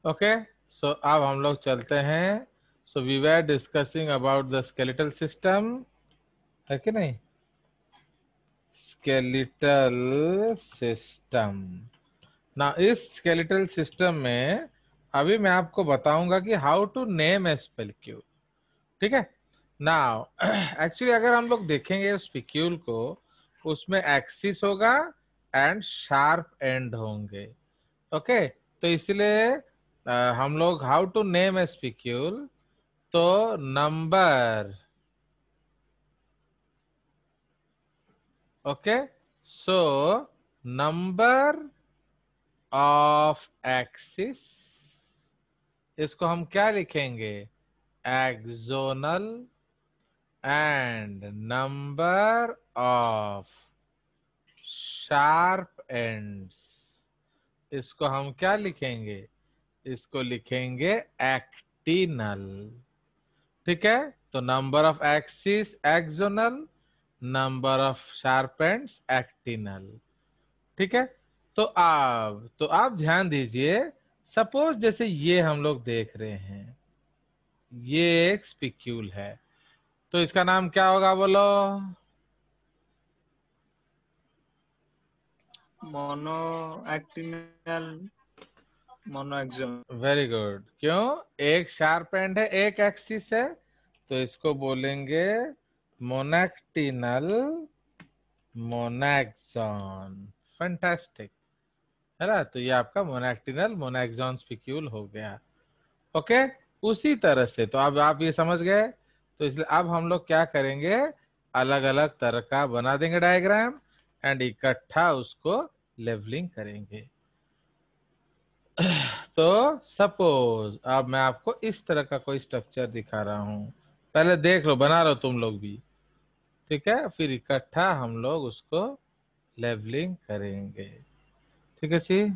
Okay, सो अब हम लोग चलते हैं। So we were discussing about the skeletal system, है कि नहीं? स्केलेटल सिस्टम ना, इस स्केलेटल सिस्टम में अभी मैं आपको बताऊंगा कि हाउ टू नेम ए स्पेक्यूल। ठीक है। नाउ एक्चुअली अगर हम लोग देखेंगे स्पिक्यूल को, उसमें एक्सिस होगा एंड शार्प एंड होंगे। ओके, तो इसलिए हम लोग how to name a spicule, तो number, okay, so number of axis, इसको हम क्या लिखेंगे? Axonal, and number of sharp ends, इसको हम क्या लिखेंगे? इसको लिखेंगे एक्टिनल। ठीक है, तो number of axis axonal, number of sharp ends actinal. ठीक है, तो आप ध्यान दीजिए। सपोज जैसे ये हम लोग देख रहे हैं, ये एक स्पिक्यूल है, तो इसका नाम क्या होगा बोलो? Mono actinal, mono axon. Very good. क्यों? एक शार्प एंड है, एक एक्सिस है, तो इसको बोलेंगे मोनैक्टिनल मोनैक्सॉन। फैंटास्टिक, है ना? तो ये आपका मोनैक्टिनल मोनैक्सॉन स्पिक्यूल हो गया। ओके, उसी तरह से तो अब आप ये समझ गए, तो इसलिए अब हम लोग क्या करेंगे? अलग अलग तरह का बना देंगे डायग्राम, एंड इकट्ठा उसको लेवलिंग करेंगे। तो सपोज अब मैं आपको इस तरह का कोई स्ट्रक्चर दिखा रहा हूं, पहले देख लो, बना लो तुम लोग भी। ठीक है, फिर इकट्ठा हम लोग उसको लेवलिंग करेंगे। ठीक है जी।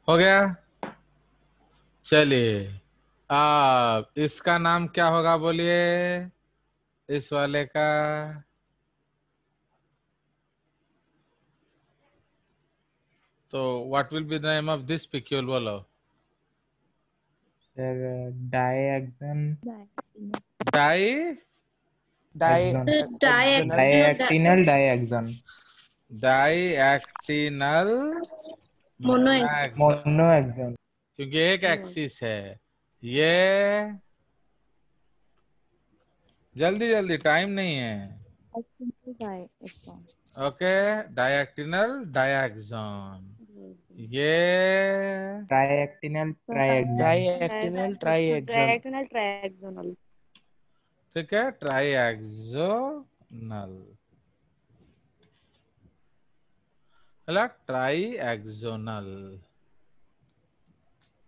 हो गया। चलिए, अब इसका नाम क्या होगा बोलिए, इस वाले का? तो what will be the name of this spicule, बोलो? Sir diaxon, diaxon, diactinal diactinal diaxon, diactinal monaxon, monaxon. क्योंकि एक एक्सिस है ये। जल्दी जल्दी, टाइम नहीं है। ओके, डायएक्टिनल डायएक्सॉन, ये ट्राइएक्टिनल ट्राइएक्सन, ट्राइएक्टिनल ट्राइएक्सन। ट्राइएक्सोनल। ठीक है, ट्राइएक्सोनल, ହେଲା ट्राइएक्सोनल,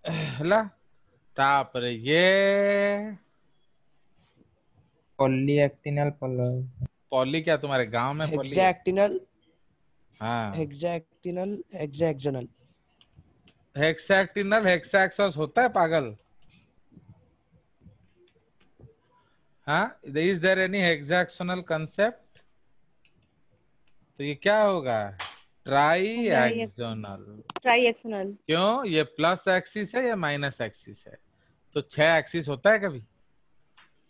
ହେଲା। तापर ये पॉलीएक्टिनल पॉली, क्या तुम्हारे गांव में पॉली है? हेक्साक्टिनल, हाँ, हेक्साक्टिनल हेक्साक्सोनल। हेक्साक्टिनल हेक्साक्सस होता है पागल? हाँ, इज देयर एनी हेक्साक्सोनल कंसेप्ट? तो ये क्या होगा? ट्राइएक्सोनल। ट्राइएक्सोनल। क्यों? ये प्लस एक्सिस है या माइनस एक्सिस है? तो 6 एक्सिस होता है कभी?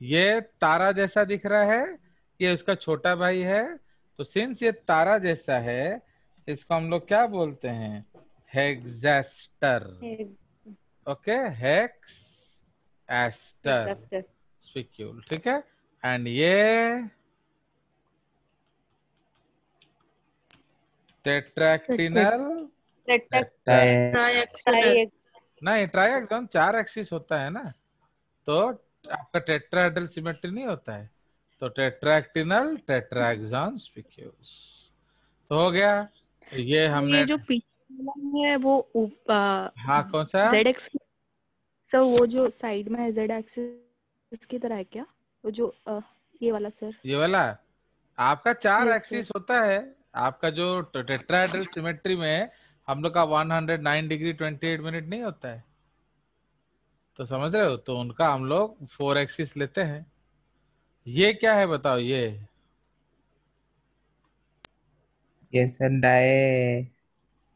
ये तारा जैसा दिख रहा है, ये उसका छोटा भाई है, तो सिंस ये तारा जैसा है, इसको हम लोग क्या बोलते हैं? Hexaster. Okay, hexaster spicule. ठीक है, एंड ये टेट्रैक्टिनल ट्राई नहीं, ट्राइएक्सॉन 4 एक्सिस होता है ना, तो आपका टेट्राहेड्रल सिमेट्री नहीं होता है, तो टेट्राएक्टिनल टेट्राहेक्सॉन स्पिक्यूल्स। तो हो गया। तो ये हमने, ये जो पीछे वाला है वो हाँ कौन सा? जेड एक्स, सर वो जो साइड में है जेड एक्सिस की तरह है क्या? वो जो ये वाला सर, ये वाला आपका 4 Yes, एक्सिस होता है। आपका जो टेट्राहेड्रल सिमेट्री में हम लोग का 109 डिग्री 28 मिनट नहीं होता है, तो समझ रहे हो, तो उनका हम लोग 4 एक्सिस लेते हैं। ये क्या है बताओ? ये सर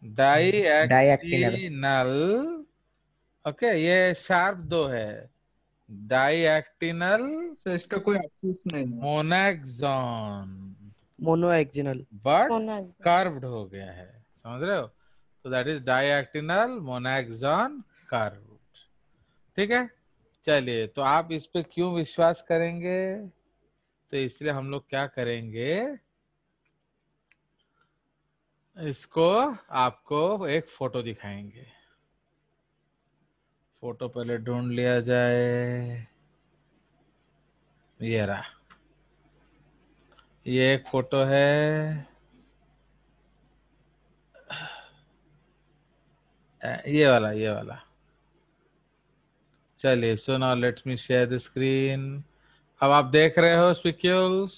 डाईएक्टिनल। डाईएक्टिनल। ओके, ये शार्प 2 है, डाईएक्टिनल तो इसका कोई एक्सिस नहीं है। मोनैक्सॉन, मोनोएक्सिनल। बट कर्व्ड हो गया है, समझ रहे हो? तो दैट इज डाईएक्टिनल मोनैक्सॉन कर्व्ड। ठीक है, चलिए, तो आप इस पे क्यों विश्वास करेंगे? तो इसलिए हम लोग क्या करेंगे, इसको आपको एक फोटो दिखाएंगे। फोटो पहले ढूंढ लिया जाए। ये रहा, ये एक फोटो है, ये वाला, ये वाला। चलिए, so now let me share the screen. अब आप देख रहे हो स्पिक्यूल्स,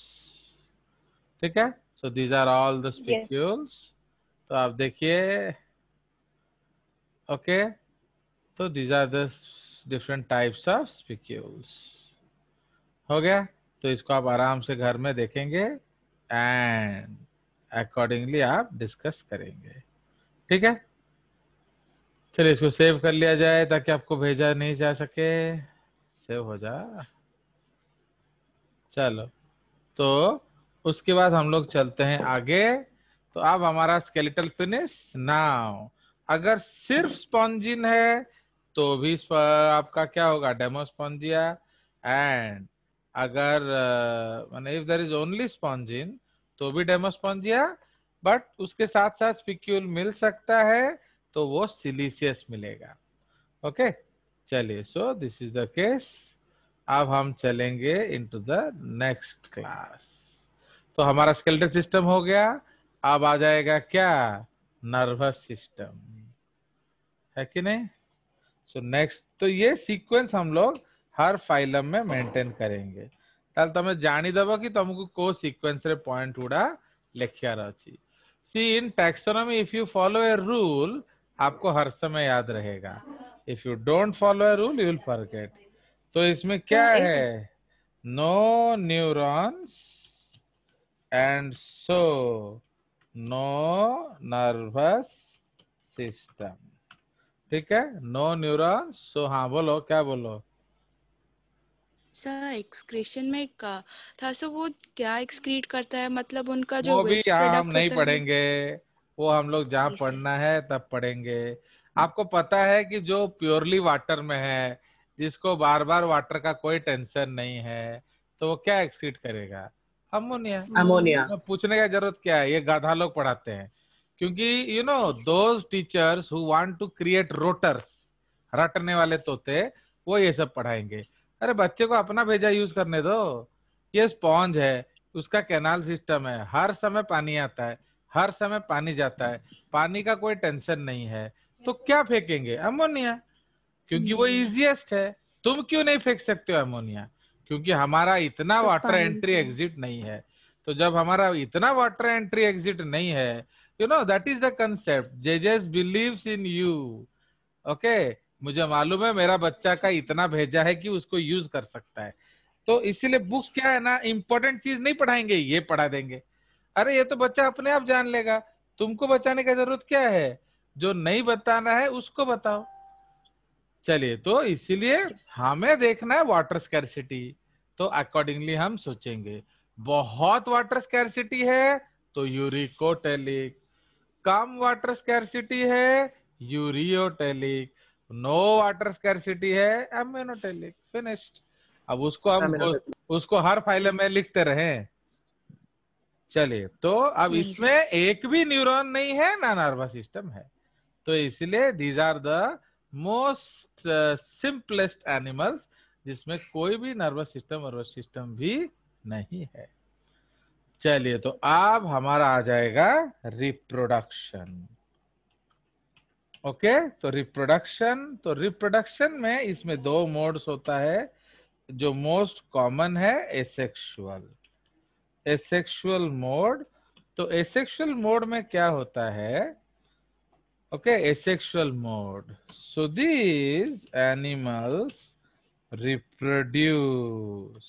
ठीक है? So these are all the spicules. तो आप देखिए, ओके, तो these are the different types of spicules. हो गया? तो इसको आप आराम से घर में देखेंगे एंड अकॉर्डिंगली आप डिस्कस करेंगे। ठीक है, चलिए इसको सेव कर लिया जाए ताकि आपको भेजा नहीं जा सके। सेव हो जा। चलो, तो उसके बाद हम लोग चलते हैं आगे। तो अब हमारा स्केलेटल फिनिश नाउ। अगर सिर्फ स्पॉन्जिन है तो भी आपका क्या होगा, डेमोस्पॉन्जिया। एंड अगर माने if there is only spongin तो भी डेमोस्पॉन्जिया, बट उसके साथ साथ स्पिक्यूल मिल सकता है तो वो सिलिशियस मिलेगा। ओके, चलिए, सो दिस इज द केस। अब हम चलेंगे इनटू द नेक्स्ट क्लास। तो हमारा स्केलेटल सिस्टम हो गया। अब आ जाएगा क्या, नर्वस सिस्टम, है कि नहीं? सो नेक्स्ट, तो ये सीक्वेंस हम लोग हर फाइलम में मेंटेन करेंगे। ताले तमे जानी दबो कि तुमको को सीक्वेंस रे पॉइंट उड़ा लिखियार अछि। See in taxonomy if you follow a rule आपको हर समय याद रहेगा, if you don't follow a rule you will forget. तो इसमें क्या है, no neurons and so no nervous system. ठीक है, नो न्यूरॉन्स सो, हाँ बोलो, क्या बोलो? सर एक्सक्रीशन में था सर, वो क्या एक्सक्रीट करता है, मतलब उनका जो वो भी वेस्ट यहाँ हम प्रोडक्ट नहीं होता है पढ़ेंगे, वो हम लोग जहाँ जी सर। पढ़ना है तब पढ़ेंगे। आपको पता है कि जो प्योरली वाटर में है, जिसको बार बार वाटर का कोई टेंशन नहीं है, तो वो क्या एक्सक्रीट करेगा, अमोनिया। अमोनिया। तो पूछने की जरूरत क्या है, ये गाधा लोग पढ़ाते हैं। क्योंकि you know those teachers who want to create rotters, रटने वाले तोते, वो ये सब पढ़ाएंगे। अरे बच्चे को अपना भेजा यूज करने दो। ये स्पॉन्ज है, उसका कैनाल सिस्टम है, हर समय पानी आता है, हर समय पानी जाता है, पानी का कोई टेंशन नहीं है, तो क्या फेंकेंगे, अमोनिया, क्योंकि वो इजीएस्ट है। तुम क्यों नहीं फेंक सकते हो अमोनिया? क्योंकि हमारा इतना सब वाटर पानी एंट्री में। एग्जिट नहीं है। तो जब हमारा इतना वाटर एंट्री एग्जिट नहीं है, you know that is the concept, Jesus believes in you. Okay, मुझे मालूम है मेरा बच्चा का इतना भेजा है कि उसको यूज कर सकता है। तो इसीलिए बुक्स क्या है ना, इंपॉर्टेंट चीज नहीं पढ़ाएंगे, ये पढ़ा देंगे। अरे ये तो बच्चा अपने आप जान लेगा, तुमको बताने की जरूरत क्या है? जो नहीं बताना है उसको बताओ। चलिए, तो इसीलिए हमें देखना है वाटर स्कैर्सिटी, तो अकॉर्डिंगली हम सोचेंगे। बहुत वाटर स्कैर्सिटी है तो यूरिकोटेलिक, कम वाटर स्कैर्सिटी है यूरियोटेलिक, नो वाटर स्कैर्सिटी है एमिनोटेलिक। फिनिश्ड। अब उसको हम उसको हर फाइल में लिखते रहे। चलिए, तो अब इसमें एक भी न्यूरॉन नहीं है ना नर्वस सिस्टम है। तो इसलिए these are the most simplest animals जिसमें कोई भी नर्वस सिस्टम भी नहीं है। चलिए, तो अब हमारा आ जाएगा रिप्रोडक्शन। ओके, तो रिप्रोडक्शन में इसमें 2 मोड्स होता है। जो मोस्ट कॉमन है एसेक्सुअल मोड। तो एसेक्सुअल मोड में क्या होता है? Okay, asexual mode, so these animals reproduce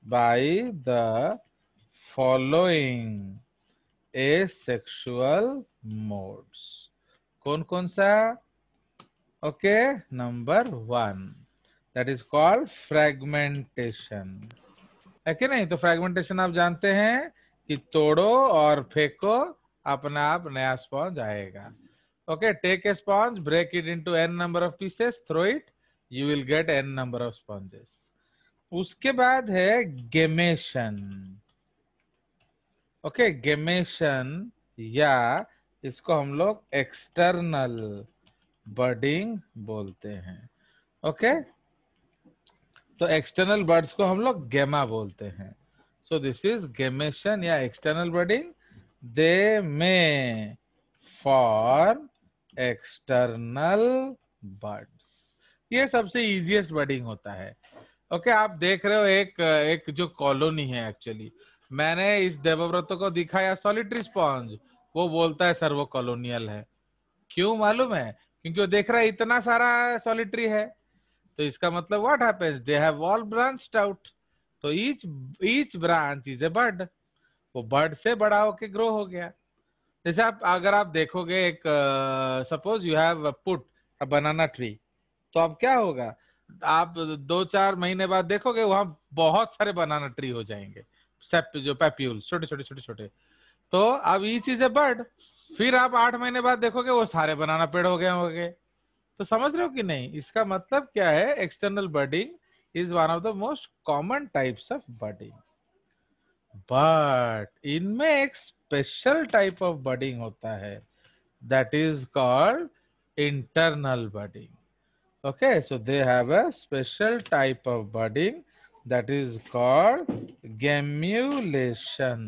by the following asexual modes। कौन कौन सा? Okay, number 1 that is called fragmentation, है कि नहीं? तो फ्रेगमेंटेशन आप जानते हैं कि तोड़ो और फेंको, अपने आप नया स्पॉन्ज आएगा। Okay, take a sponge, break it into n number of pieces, throw it, you will get n number of sponges. उसके बाद है गेमेशन। ओके, गेमेशन या इसको हम लोग एक्सटर्नल बर्डिंग बोलते हैं। ओके, तो एक्सटर्नल बर्ड्स को हम लोग गेमा बोलते हैं। सो दिस इज गेमेशन या एक्सटर्नल बर्डिंग। दे में फॉर्म एक्सटर्नल बर्ड्स। ये सबसे इजीएस्ट बर्डिंग होता है। ओके, आप देख रहे हो एक जो कॉलोनी है, एक्चुअली मैंने इस देवव्रत को दिखाया सॉलिटरी स्पॉन्ज, वो बोलता है सर वो कॉलोनियल है। क्यों मालूम है? क्योंकि वो देख रहा है इतना सारा सॉलिटरी है, तो इसका मतलब what happens, they have all branched out. तो each branch is a bird. वो बर्ड से बड़ा होके ग्रो हो गया। जैसे अगर आप देखोगे, एक suppose you have put a banana tree, तो अब क्या होगा? आप 2-4 महीने बाद देखोगे वहां बहुत सारे बनाना ट्री हो जाएंगे, जो पैप्यूल्स, छोटे छोटे छोटे छोटे। तो अब ईच इज ए बर्ड। फिर आप 8 महीने बाद देखोगे वो सारे बनाना पेड़ हो गए होंगे। तो समझ रहे हो कि नहीं? इसका मतलब क्या है? External birding is one of the most common types of birding. But इनमें एक स्पेशल टाइप ऑफ बर्डिंग होता है, that is called internal birding. Okay, so they have a special type of budding that is called gemulation,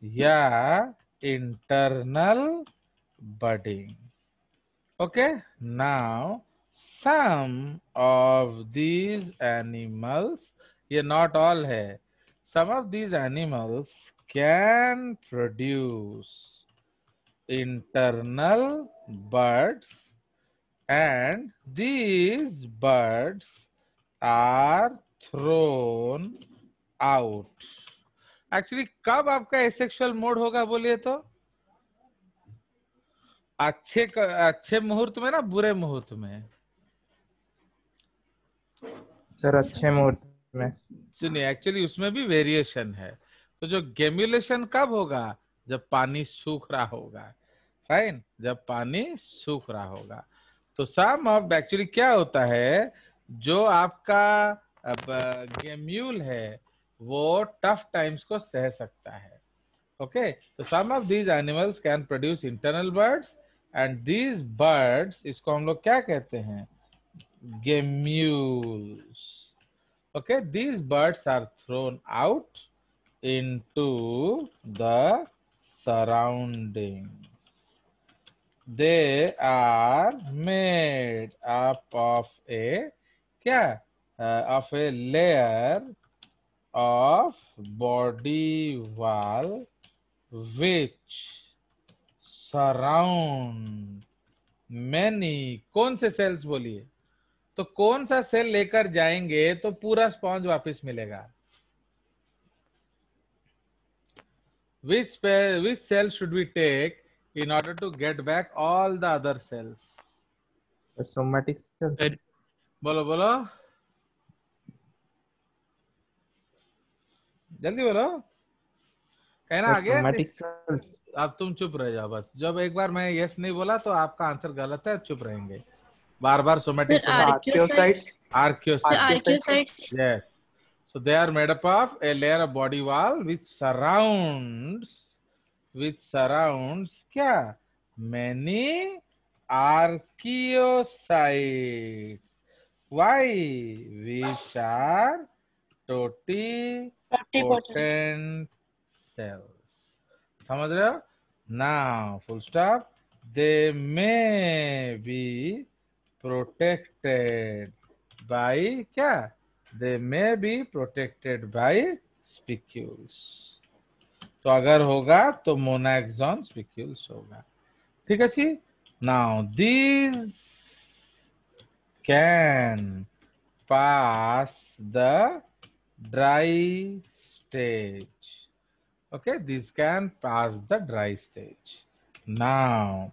yeah, internal budding. Okay, now some of these animals, ये not all है, some of these animals can produce internal buds, and these birds are thrown out। Actually कब आपका asexual mode होगा बोलिए तो? अच्छे मुहूर्त में ना बुरे मुहूर्त में? सर अच्छे मुहूर्त में। सुनिए, एक्चुअली उसमें भी वेरिएशन है। तो जो गेम्युलेशन कब होगा? जब पानी सूख रहा होगा, फाइन, जब पानी सूख रहा होगा। तो सम ऑफ, एक्चुअली क्या होता है, जो आपका गेम्यूल है वो टफ टाइम्स को सह सकता है। ओके, तो some of these animals can produce internal birds, and these birds, इसको हम लोग क्या कहते हैं? Gemmules. Okay, these birds are thrown out into the surrounding. They are made up of a of a layer of body wall which surround many। कौन से sales बोलिए? तो कौन सा सेल लेकर जाएंगे तो पूरा स्पॉन्ज वापस मिलेगा? Which cell should we take in order to get back all the other cells? Somatic cells. बोलो बोलो, जल्दी बोलो, कहना आगे। Somatic cells. अब तुम चुप रह जाओ बस। जब एक बार मैं यस नहीं बोला तो आपका आंसर गलत है, चुप रहेंगे। बार बार somatic archaeocytes. Archaeocytes, yes, so they are made up of a layer of body wall which surrounds क्या? many archaeocytes. Why? Which are totipotent cells. समझ रहे हो? Now, full stop. They may be protected by क्या? They may be protected by spicules. तो अगर होगा तो मोनाक्सॉन spicules होगा। ठीक है जी। Now these can pass the dry stage. Okay, these can pass the dry stage. Now,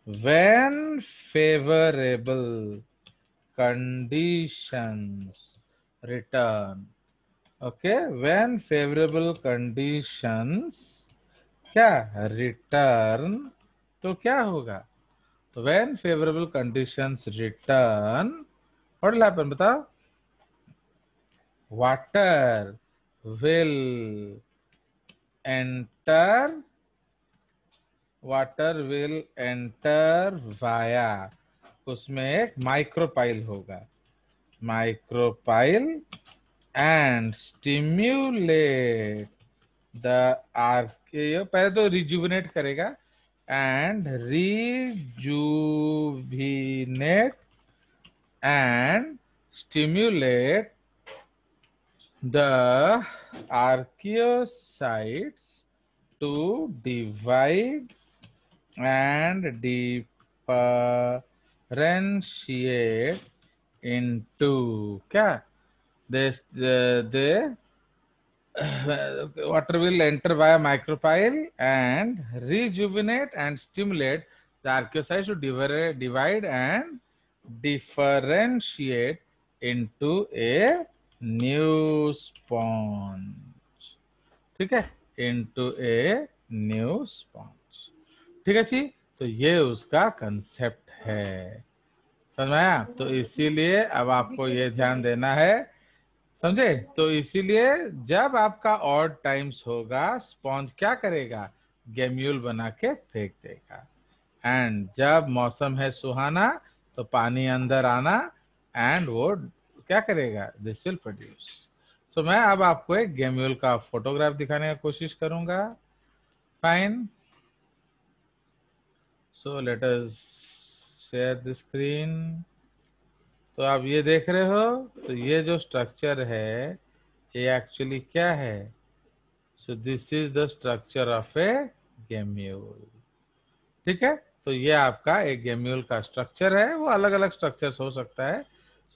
when favorable conditions return, okay, when favorable conditions क्या return, तो क्या होगा? तो when favorable conditions return, what will happen? बताओ। Water will enter via, उसमें एक micropyle होगा, micropyle, and stimulate the archaeo, पहले तो रिजुविनेट करेगा, and rejuvenate and stimulate the archaeocytes to divide and differentiate into क्या? They water will enter via micropyle and rejuvenate and stimulate the archaeocytes to divide and differentiate into a new sponge. ठीक है, into a new sponge. ठीक है जी। तो ये उसका concept है, समझ में आया? तो इसीलिए अब आपको ये ध्यान देना है, समझे? तो इसीलिए जब आपका ऑड टाइम्स होगा, स्पॉन्ज क्या करेगा? गेम्यूल बना के फेंक देगा। एंड जब मौसम है सुहाना तो पानी अंदर आना, एंड वो क्या करेगा? This will produce. सो मैं अब आपको एक गेम्यूल का फोटोग्राफ दिखाने की कोशिश करूंगा। Fine, so let us share the screen. तो आप ये देख रहे हो, तो ये जो स्ट्रक्चर है ये एक्चुअली क्या है? So this is the structure of a gemmule. ठीक है, तो ये आपका एक गेम्यूल का स्ट्रक्चर है, वो अलग अलग स्ट्रक्चर्स हो सकता है।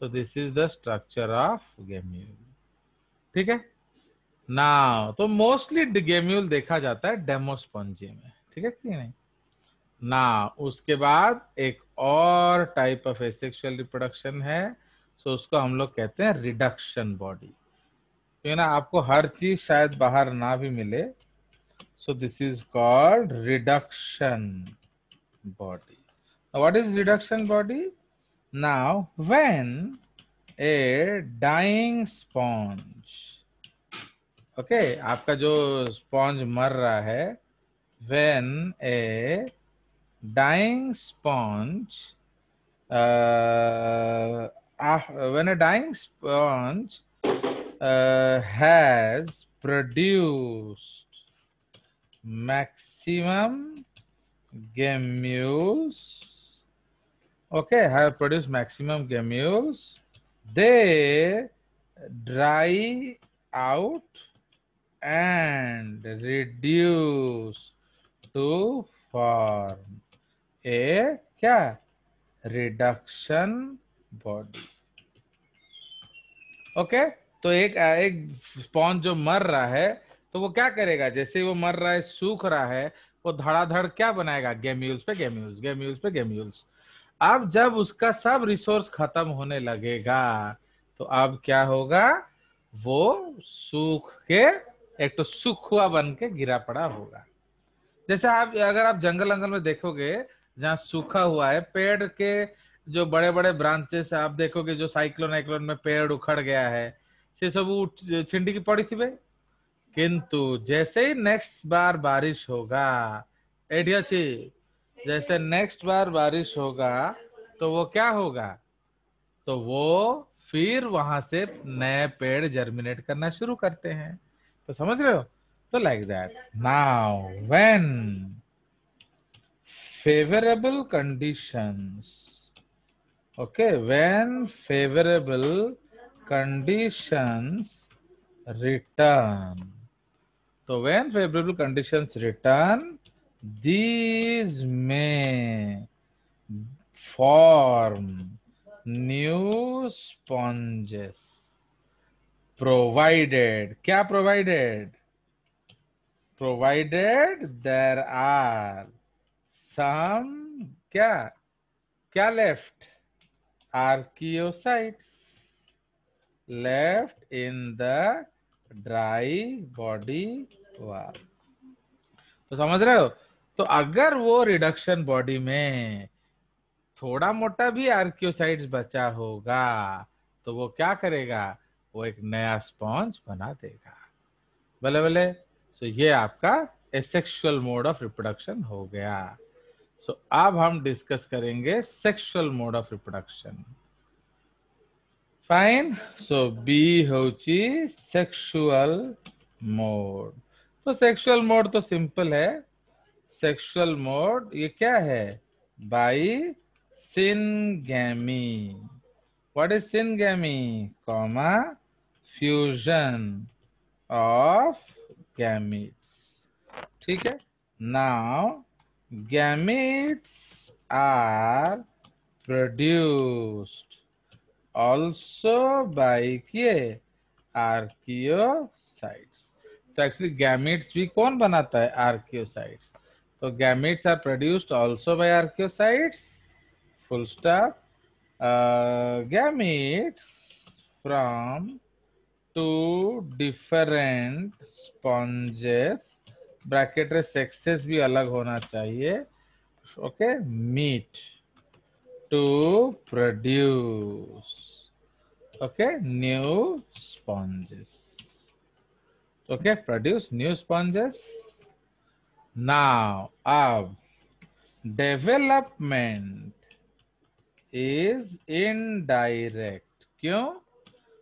So this is the structure of gemule. ठीक है। Now तो मोस्टली गेम्यूल देखा जाता है डेमोस्पॉन्जी में, ठीक है कि नहीं? Now उसके बाद एक और टाइप ऑफ एसेक्सुअल रिप्रोडक्शन है, सो उसको हम लोग कहते हैं रिडक्शन बॉडी। तो ना आपको हर चीज शायद बाहर ना भी मिले, सो this is called reduction body. What is reduction body? Now, when a dying sponge, okay, आपका जो स्पॉन्ज मर रहा है, when a dying sponge, when a dying sponge has produced maximum gammules, okay, have produced maximum gammules, they dry out and reduce to form a क्या? Reduction body. Okay, तो एक sponge जो मर रहा है, तो वो क्या करेगा? जैसे वो मर रहा है, सूख रहा है, वो धड़ाधड़ क्या बनाएगा? गेम्यूल्स पे गेम्यूल्स, गेम्यूल्स पे गेम्यूल्स। अब जब उसका सब रिसोर्स खत्म होने लगेगा, तो अब क्या होगा? वो सूख के एक तो सूखा बन के गिरा पड़ा होगा। जैसे आप अगर आप जंगल अंगल में देखोगे, जहाँ सूखा हुआ है, पेड़ के जो बड़े बड़े ब्रांचेस आप देखोगे, जो साइक्लोन में पेड़ उखड़ गया है, से सब छिंडी की पड़ी थी भाई। किंतु जैसे ही नेक्स्ट बार बारिश होगा, एडिया ची जैसे नेक्स्ट बार बारिश होगा तो वो क्या होगा, तो वो फिर वहां से नए पेड़ जर्मिनेट करना शुरू करते हैं। तो समझ रहे हो? तो like that. Now when favorable conditions, okay, when favorable conditions return, so when favorable conditions return, these may form new sponges, provided, क्या provided, provided there are some, क्या क्या left, archaeocytes left in the dry body wall। तो समझ रहे हो? तो अगर वो रिडक्शन बॉडी में थोड़ा मोटा भी आर्कियोसाइट्स बचा होगा तो वो क्या करेगा, वो एक नया स्पॉन्ज बना देगा। भले भले। सो ये आपका एसेक्सुअल मोड ऑफ रिप्रोडक्शन हो गया। सो अब हम डिस्कस करेंगे sexual mode of reproduction. Fine. So बी होची सेक्सुअल मोड। तो सेक्सुअल मोड तो सिंपल है। सेक्सुअल मोड ये क्या है, by syngamy. What is syngamy, comma fusion of gametes. ठीक है। Now gametes are produced also by किए archaeocytes। तो एक्चुअली गैमेट्स भी कौन बनाता है, आर्कियोसाइट्स। तो gametes are produced also by archaeocytes, full stop. Gametes from two different sponges, bracket रे सेक्सेस भी अलग होना चाहिए, okay, meet to produce, okay, new sponges, okay, produce new sponges. Now अब डेवलपमेंट इज इनडायरेक्ट। क्यों?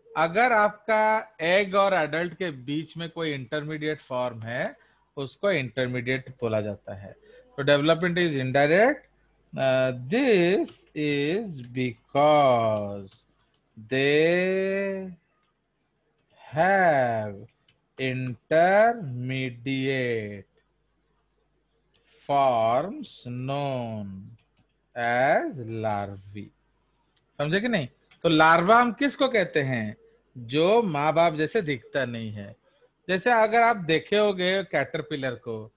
अगर आपका एग और एडल्ट के बीच में कोई इंटरमीडिएट फॉर्म है उसको इंटरमीडिएट बोला जाता है। तो development is indirect. This is because they have intermediate forms known as larvae. समझे कि नहीं? तो लार्वा हम किसको कहते हैं, जो माँ बाप जैसे दिखता नहीं है। जैसे अगर आप देखे होगे कैटरपिलर को,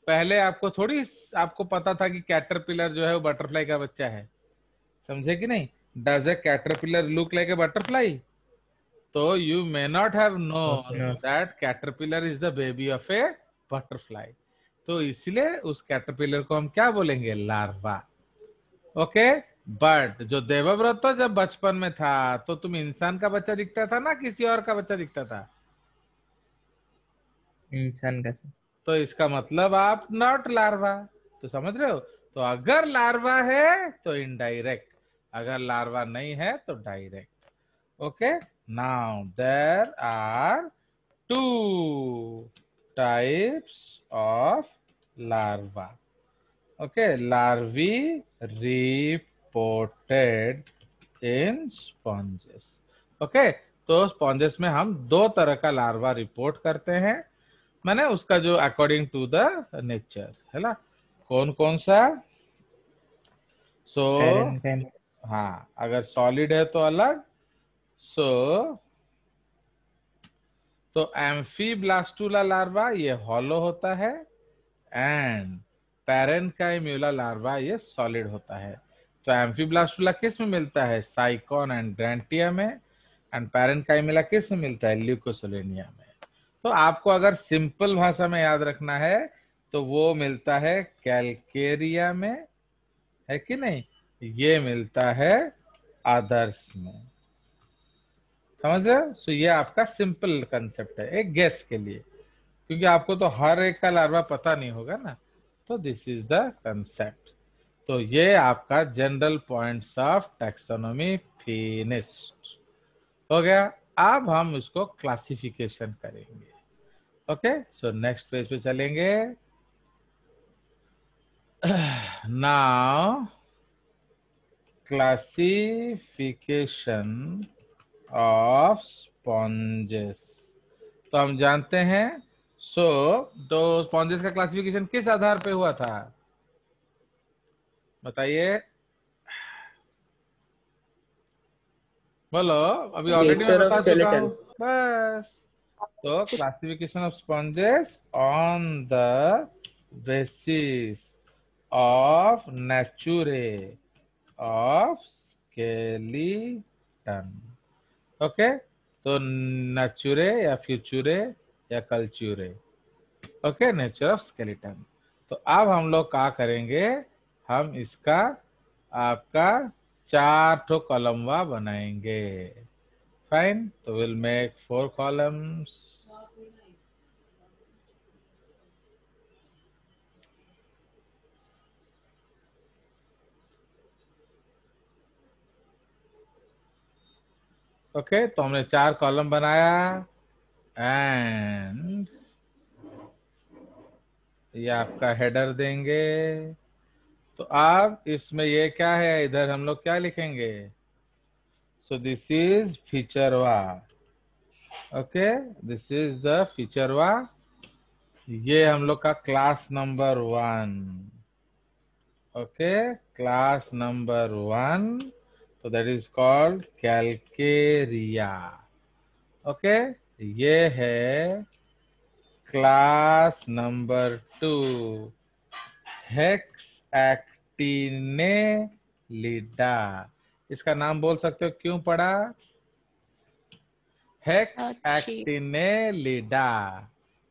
पहले आपको थोड़ी आपको पता था कि कैटरपिलर जो है वो बटरफ्लाई का बच्चा है। समझे कि नहीं? Does a caterpillar look like a butterfly? तो you may not have known that caterpillar is the baby of a butterfly. तो इसलिए उस कैटरपिलर को हम क्या बोलेंगे, लार्वा। ओके। बट जो देवव्रत तो जब बचपन में था तो तुम इंसान का बच्चा दिखता था ना किसी और का बच्चा दिखता था? इंसान का। तो इसका मतलब आप नॉट लार्वा। तो समझ रहे हो? तो अगर लार्वा है तो इनडायरेक्ट, अगर लार्वा नहीं है तो direct. Okay. Now there are two types of larva. Okay. Larvae reported in sponges. Okay. तो स्पॉन्जेस में हम दो तरह का लार्वा रिपोर्ट करते हैं, माने उसका जो अकॉर्डिंग टू द नेचर है ना। कौन कौन सा? सो हाँ, अगर सॉलिड है तो अलग। तो एम्फीब्लास्टुला लार्वा ये हॉलो होता है, एंड पैरेन्काइम्यूला लार्वा ये सॉलिड होता है। तो एम्फीब्लास्टुला किस में मिलता है, साइकॉन एंड ग्रैंटिया में, एंड पैरेन्काइम्यूला किस में मिलता है, ल्यूकोसोलेनिया में। तो आपको अगर सिंपल भाषा में याद रखना है तो वो मिलता है कैलकेरिया में, है कि नहीं? ये मिलता है अदर्स में। समझ रहे हो? सो ये आपका सिंपल कंसेप्ट है एक गेस के लिए, क्योंकि आपको तो हर एक का लार्वा पता नहीं होगा ना। तो दिस इज द कंसेप्ट। तो ये आपका general points of taxonomy finished हो गया। अब हम इसको क्लासिफिकेशन करेंगे। ओके, सो नेक्स्ट पेज पे चलेंगे। Now classification of sponges. तो हम जानते हैं, तो स्पॉन्जेस का क्लासिफिकेशन किस आधार पे हुआ था बताइए, बोलो। अभी ऑलरेडी मैं नेचर ऑफ बता चुका स्केलेटन। हूँ, बस। तो classification of sponges on the basis of nature of skeleton. Okay, तो नेचुरे या फ्यूचुरे या culture. Okay, nature of skeleton. तो अब हम लोग क्या करेंगे, हम इसका आपका 4 ठो कॉलमवा बनाएंगे। फाइन, तो विल मेक 4 कॉलम्स। ओके, तो हमने 4 कॉलम बनाया एंड ये आपका हेडर देंगे। तो आप इसमें ये क्या है, इधर हम लोग क्या लिखेंगे, सो दिस इज फीचरवा। ओके, दिस इज द फीचरवा। ये हम लोग का class number 1। Okay, class number 1, तो that is called Calcarea. Okay, ये है क्लास नंबर 2, हेक्स एक्टिनेलिडा। इसका नाम बोल सकते हो क्यों पड़ा, हेक्स अच्छी एक्टिनेलिडा।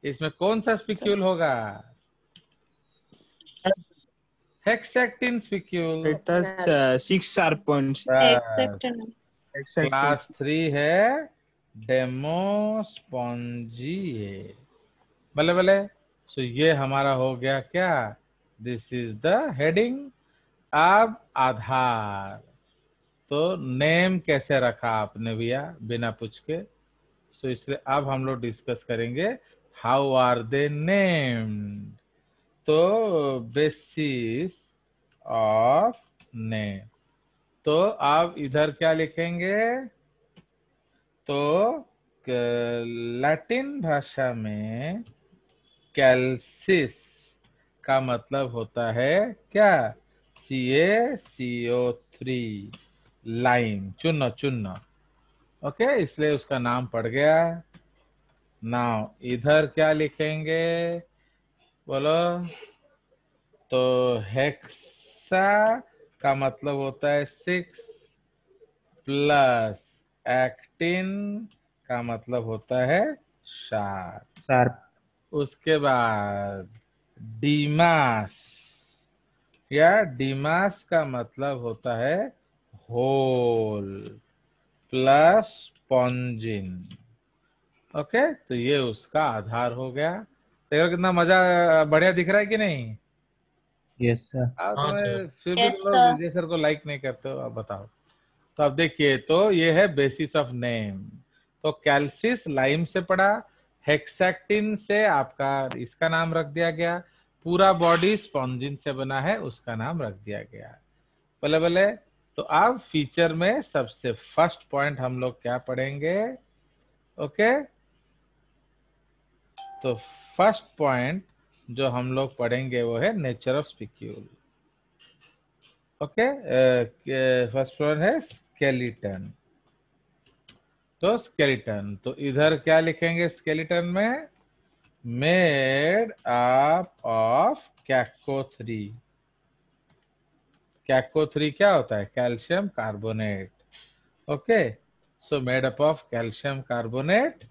इसमें कौन सा स्पिक्यूल होगा, hexactine spicule. It has 6 sharp points. Except Exact. Class 3 है डेमोस्पॉन्जिए। भले भले, सो ये हमारा हो गया क्या, दिस इज द हेडिंग। अब आधार, तो नेम कैसे रखा आपने भैया बिना पूछ के, सो इसलिए अब हम लोग डिस्कस करेंगे हाउ आर दे नेम्ड। तो बेसिस ऑफ नेम, तो आप इधर क्या लिखेंगे, तो लैटिन भाषा में कैल्सिस का मतलब होता है क्या, CaCO3, लाइम, चुन्न चुन्न। ओके, इसलिए उसका नाम पड़ गया। नाउ इधर क्या लिखेंगे बोलो, तो हेक्सा का मतलब होता है 6 प्लस एक्टिन का मतलब होता है 7। शार्प। उसके बाद डीमास, या डीमास का मतलब होता है होल प्लस स्पॉन्जिन। ओके, तो ये उसका आधार हो गया। देखो कितना मजा, बढ़िया दिख रहा है कि नहीं। Yes sir. तुम्हें फिर भी Yes, लोग sir. विजय सर को लाइक नहीं करते हो, अब बताओ। तो अब देखिए, तो ये है बेसिस ऑफ नेम। तो कैल्सिस लाइम से पड़ा, हेक्सेक्टिन से आपका इसका नाम रख दिया गया, पूरा बॉडी स्पॉन्जिन से बना है, उसका नाम रख दिया गया। भले भले, तो अब फीचर में सबसे फर्स्ट पॉइंट हम लोग क्या पढ़ेंगे। ओके, तो फर्स्ट पॉइंट जो हम लोग पढ़ेंगे वो है nature of spicule. Okay, first point है स्केलेटन। तो स्केलेटन, तो इधर क्या लिखेंगे स्केलेटन में, मेड अप ऑफ कैको3। कैको3 क्या होता है, calcium carbonate. Okay, so made up of calcium carbonate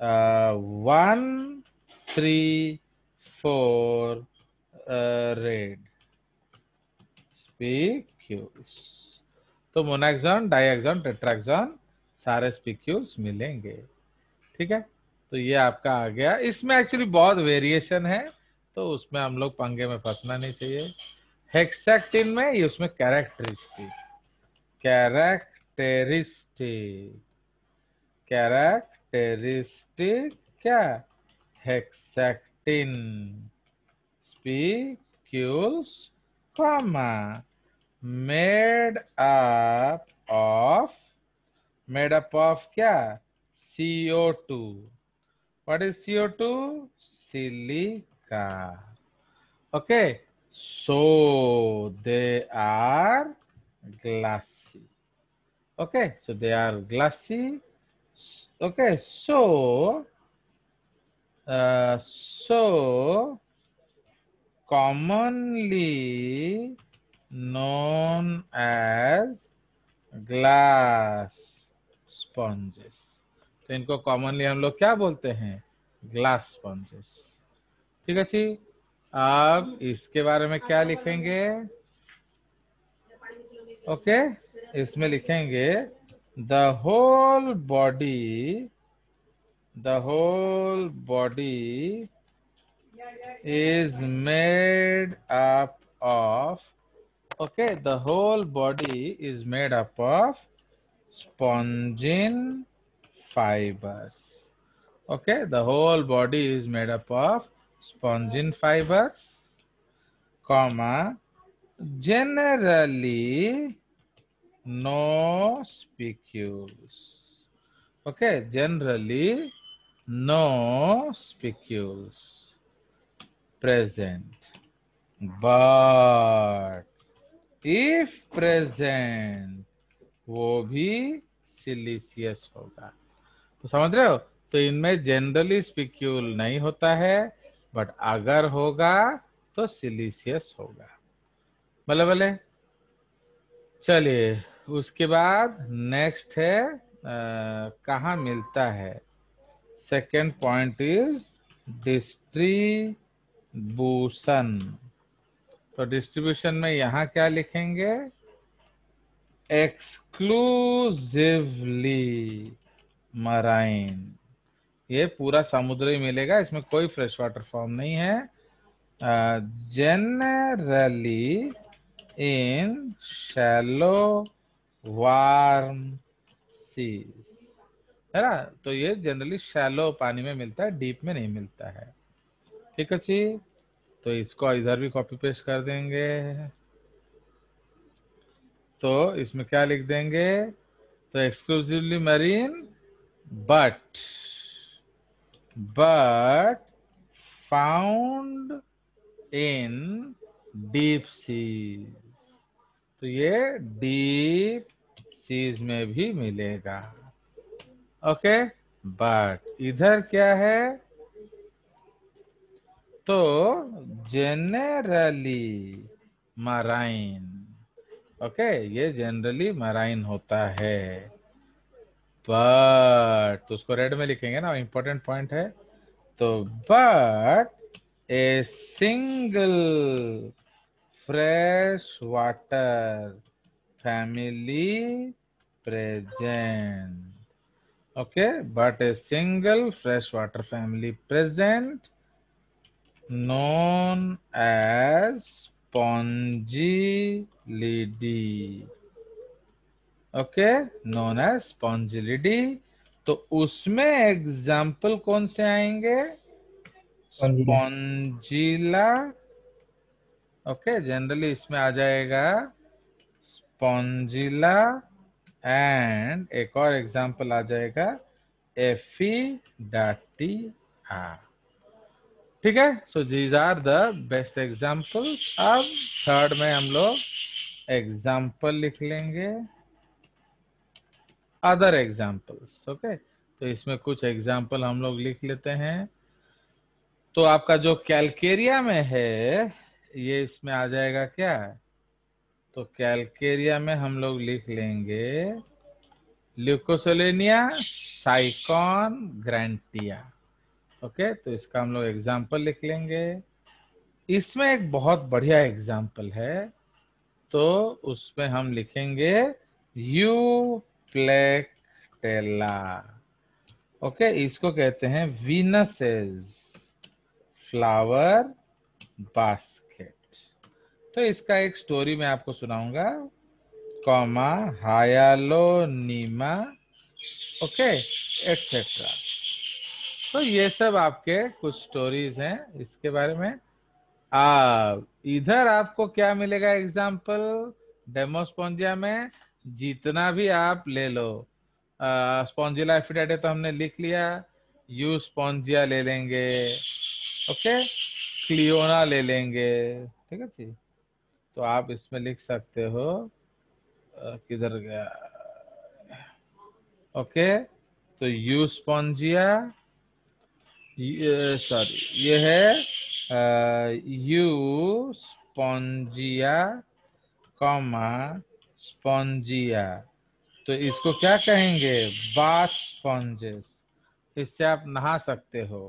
1 3 4 red spicules. तो मोनोक्सॉन, डाइऑक्सॉन, टेट्राक्सॉन सारे स्पिक्यूल्स मिलेंगे। ठीक है, तो ये आपका आ गया। इसमें एक्चुअली बहुत वेरिएशन है, तो उसमें हम लोग पंगे में फंसना नहीं चाहिए। हेक्सेक्टिन में ये उसमें कैरेक्टरिस्टिक क्या हेक्सेक्टिन spicules comma made up of क्या CO2. What is CO2? Silica. Okay, so they are glassy. Okay, so they are glassy. Okay, so commonly known as glass sponges. तो इनको कॉमनली हम लोग क्या बोलते हैं? Glass sponges. ठीक है जी। अब इसके बारे में क्या लिखेंगे? ओके, इसमें लिखेंगे the whole body is made up of the whole body is made up of spongin fibers. Okay, the whole body is made up of spongin fibers, comma, generally no spicules. Okay, generally no spicules present, but if present वो भी siliceous होगा। तो समझ रहे हो? तो इनमें generally spicule नहीं होता है, बट अगर होगा तो सिलिशियस होगा। भले भले। चलिए, उसके बाद नेक्स्ट है कहाँ मिलता है। Second point is distribution. तो डिस्ट्रीब्यूशन में यहाँ क्या लिखेंगे? Exclusively marine. ये पूरा समुद्री मिलेगा, इसमें कोई फ्रेश वाटर फॉर्म नहीं है। Generally in shallow warm seas, है ना? तो ये जनरली शैलो पानी में मिलता है, डीप में नहीं मिलता है। ठीक है जी। तो इसको इधर भी कॉपी पेस्ट कर देंगे। तो इसमें क्या लिख देंगे? तो exclusively marine but found in deep seas. तो ये डीप सीज में भी मिलेगा। ओके, बट इधर क्या है? तो जनरली मराइन। ओके, ये जनरली मराइन होता है, बट तो उसको रेड में लिखेंगे ना, इंपॉर्टेंट पॉइंट है। तो but a single fresh water family present. Okay, but a single fresh water family present known as Spongilidae. Okay, known as Spongilidae। तो उसमें एग्जाम्पल कौन से आएंगे? स्पॉन्जिला। ओके, जनरली इसमें आ जाएगा स्पॉन्जिला, एंड एक और एग्जाम्पल आ जाएगा एफिडाटिया। ठीक है। So these are the best examples. अब थर्ड में हम लोग एग्जाम्पल लिख लेंगे, अदर एग्जाम्पल्स। ओके, तो इसमें कुछ एग्जाम्पल हम लोग लिख लेते हैं। तो आपका जो कैलकेरिया में है, ये इसमें आ जाएगा क्या? तो कैलकेरिया में हम लोग लिख लेंगे ल्यूकोसेलेनिया साइकॉन ग्रैंटिया। ओके, तो इसका हम लोग एग्जाम्पल लिख लेंगे। इसमें एक बहुत बढ़िया एग्जाम्पल है, तो उसमें हम लिखेंगे यूप्लेक्टेला। ओके, इसको कहते हैं वीनसेस फ्लावर बास्केट। तो इसका एक स्टोरी मैं आपको सुनाऊंगा, कॉमा हायालोनिमा, ओके एटसेट्रा। तो ये सब आपके कुछ स्टोरीज हैं इसके बारे में। इधर आपको क्या मिलेगा एग्जाम्पल डेमोस्पोंजिया में, जितना भी आप ले लो। स्पॉन्जिला एफिडाटे तो हमने लिख लिया, यू स्पॉन्जिया ले लेंगे, ओके क्लियोना ले लेंगे, ठीक है जी। तो आप इसमें लिख सकते हो, किधर गया, ओके तो यू स्पॉन्जिया, सॉरी ये है यू स्पॉन्जिया कॉमा स्पॉन्जिया। तो इसको क्या कहेंगे, बाथ स्पॉन्जेस, इससे आप नहा सकते हो।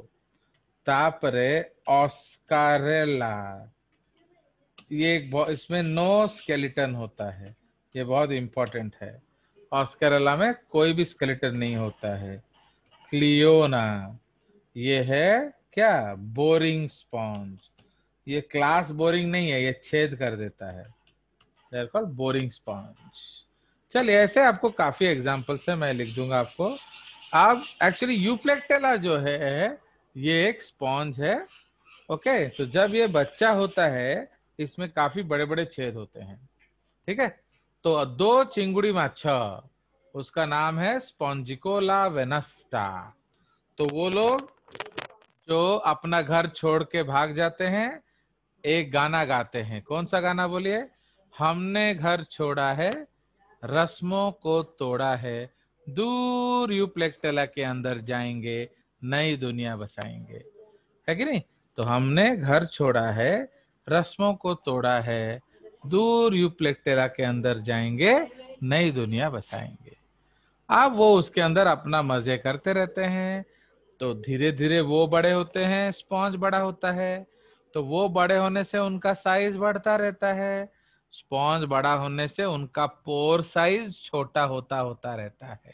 तापरे ऑस्कारेला, ये इसमें नो स्केलेटन होता है, ये बहुत इंपॉर्टेंट है। ऑस्कारेला में कोई भी स्केलेटन नहीं होता है। क्लियोना, ये है क्या, बोरिंग स्पॉन्ज, ये क्लास बोरिंग नहीं है, ये छेद कर देता है, they are called boring sponge. चलिए ऐसे आपको काफी एग्जांपल्स है, मैं लिख दूंगा आपको। अब एक्चुअली यूप्लेक्टेला जो है ये एक स्पॉन्ज है, ओके। तो जब ये बच्चा होता है इसमें काफी बड़े बड़े छेद होते हैं, ठीक है। तो दो चिंगुड़ी माछा, उसका नाम है स्पॉन्जिकोला वेनस्टा। तो वो लोग जो अपना घर छोड़ के भाग जाते हैं, एक गाना गाते हैं। कौन सा गाना बोलिए, हमने घर छोड़ा है, रस्मों को तोड़ा है, दूर यूप्लेक्टेला के अंदर जाएंगे, नई दुनिया बसाएंगे, है कि नहीं। तो हमने घर छोड़ा है, रस्मों को तोड़ा है, दूर यूप्लेक्टेला के अंदर जाएंगे, नई दुनिया बसाएंगे। अब वो उसके अंदर अपना मजे करते रहते हैं। तो धीरे धीरे वो बड़े होते हैं, स्पॉन्ज बड़ा होता है, तो वो बड़े होने से उनका साइज बढ़ता रहता है, स्पॉन्ज बड़ा होने से उनका पोर साइज छोटा होता होता रहता है।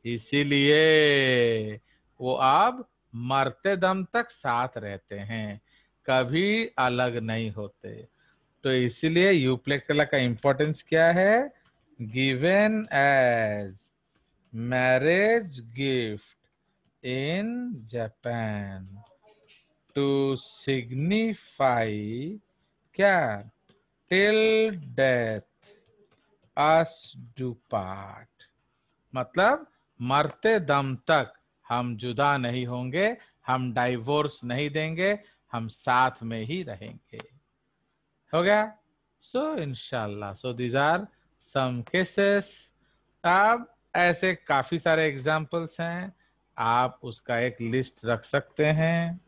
इसीलिए वो अब मरते दम तक साथ रहते हैं, कभी अलग नहीं होते। तो इसीलिए यूप्लेक्टेला का इंपॉर्टेंस क्या है, given as marriage gift in Japan to signify क्या, till death us do part, मतलब मरते दम तक हम जुदा नहीं होंगे, हम डाइवोर्स नहीं देंगे, हम साथ में ही रहेंगे। हो गया। सो इंशाल्लाह, so these are some cases. अब ऐसे काफी सारे एग्जाम्पल्स हैं, आप उसका एक लिस्ट रख सकते हैं।